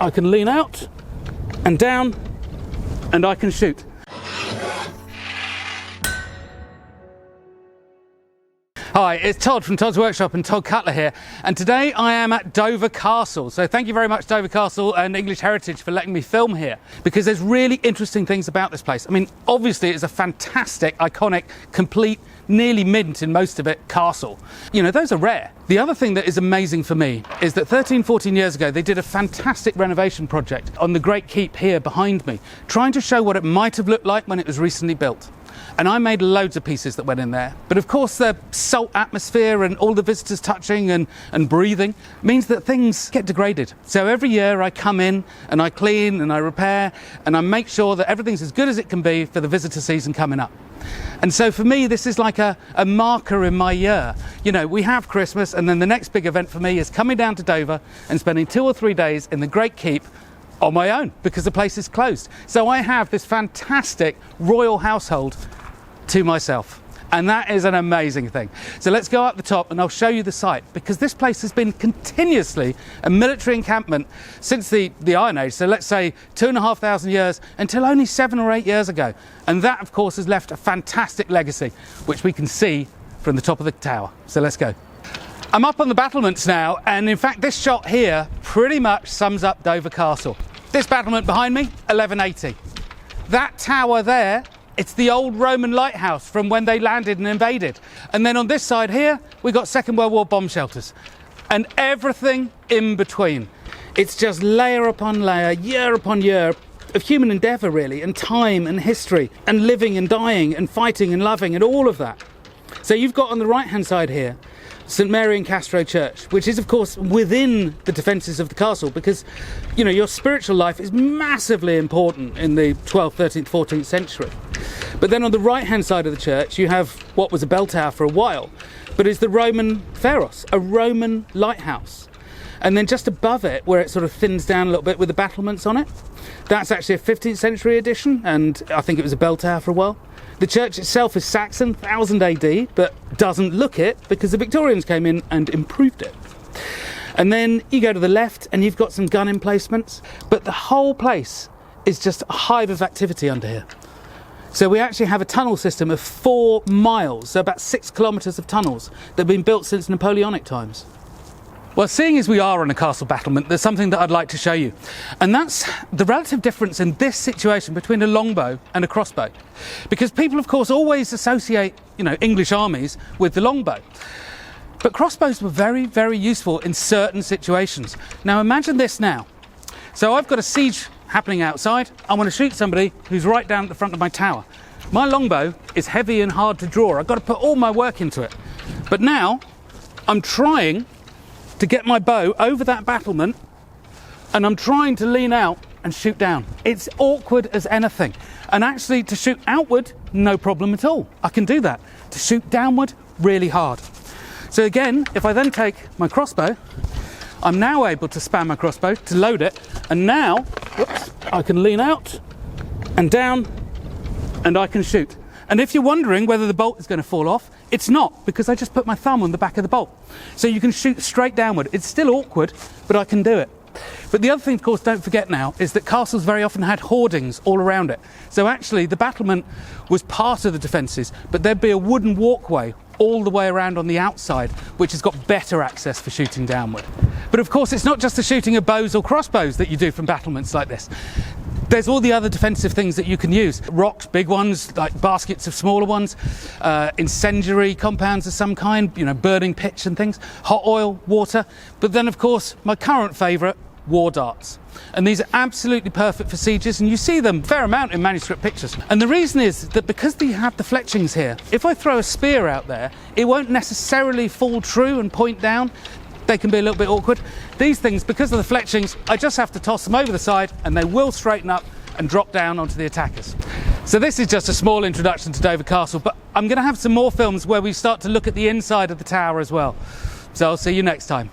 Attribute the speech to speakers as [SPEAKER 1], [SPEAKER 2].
[SPEAKER 1] I can lean out and down and I can shoot. Hi, it's Todd from Todd's Workshop and Todd Cutler here, and today I am at Dover Castle. So thank you very much Dover Castle and English Heritage for letting me film here, because there's really interesting things about this place. I mean, obviously it's a fantastic, iconic, complete, nearly mint in most of it, castle. You know, those are rare. The other thing that is amazing for me is that 14 years ago they did a fantastic renovation project on the Great Keep here behind me, trying to show what it might have looked like when it was recently built. And I made loads of pieces that went in there. But of course the salt atmosphere and all the visitors touching and breathing means that things get degraded. So every year I come in and I clean and I repair and I make sure that everything's as good as it can be for the visitor season coming up. And so for me this is like a marker in my year. You know, we have Christmas and then the next big event for me is coming down to Dover and spending 2 or 3 days in the Great Keep on my own because the place is closed. So I have this fantastic royal household to myself, and that is an amazing thing. So let's go up the top and I'll show you the site, because this place has been continuously a military encampment since the Iron Age, so let's say 2,500 years until only 7 or 8 years ago, and that of course has left a fantastic legacy which we can see from the top of the tower. So let's go. I'm up on the battlements now, and in fact this shot here pretty much sums up Dover Castle. This battlement behind me, 1180. That tower there, it's the old Roman lighthouse from when they landed and invaded. And then on this side here, we got Second World War bomb shelters. And everything in between. It's just layer upon layer, year upon year of human endeavour really, and time and history, and living and dying and fighting and loving and all of that. So you've got on the right hand side here, St Mary and Castro Church, which is of course within the defences of the castle, because you know your spiritual life is massively important in the 12th, 13th, 14th century. But then on the right hand side of the church you have what was a bell tower for a while, but is the Roman Pharos, a Roman lighthouse. And then just above it, where it sort of thins down a little bit with the battlements on it, that's actually a 15th century addition, and I think it was a bell tower for a while. The church itself is Saxon, 1000 AD, but doesn't look it because the Victorians came in and improved it. And then you go to the left and you've got some gun emplacements, but the whole place is just a hive of activity under here. So we actually have a tunnel system of 4 miles, so about 6 kilometres of tunnels that have been built since Napoleonic times. Well, seeing as we are on a castle battlement, there's something that I'd like to show you. And that's the relative difference in this situation between a longbow and a crossbow. Because people, of course, always associate, you know, English armies with the longbow. But crossbows were very, very useful in certain situations. Now, imagine this now. So I've got a siege happening outside. I want to shoot somebody who's right down at the front of my tower. My longbow is heavy and hard to draw. I've got to put all my work into it. But now I'm trying to get my bow over that battlement, and I'm trying to lean out and shoot down. It's awkward as anything. And actually to shoot outward, no problem at all. I can do that. To shoot downward, really hard. So again, if I then take my crossbow, I'm now able to span my crossbow to load it, and now, whoops, I can lean out and down and I can shoot. And if you're wondering whether the bolt is going to fall off, it's not, because I just put my thumb on the back of the bolt. So you can shoot straight downward. It's still awkward, but I can do it. But the other thing, of course, don't forget now, is that castles very often had hoardings all around it. So actually the battlement was part of the defences, but there'd be a wooden walkway all the way around on the outside, which has got better access for shooting downward. But of course, it's not just the shooting of bows or crossbows that you do from battlements like this. There's all the other defensive things that you can use. Rocks, big ones, like baskets of smaller ones, incendiary compounds of some kind, you know, burning pitch and things, hot oil, water. But then, of course, my current favourite, war darts. And these are absolutely perfect for sieges, and you see them a fair amount in manuscript pictures. And the reason is that because they have the fletchings here, if I throw a spear out there, it won't necessarily fall true and point down. They can be a little bit awkward. These things, because of the fletchings, I just have to toss them over the side and they will straighten up and drop down onto the attackers. So this is just a small introduction to Dover Castle, but I'm going to have some more films where we start to look at the inside of the tower as well. So I'll see you next time.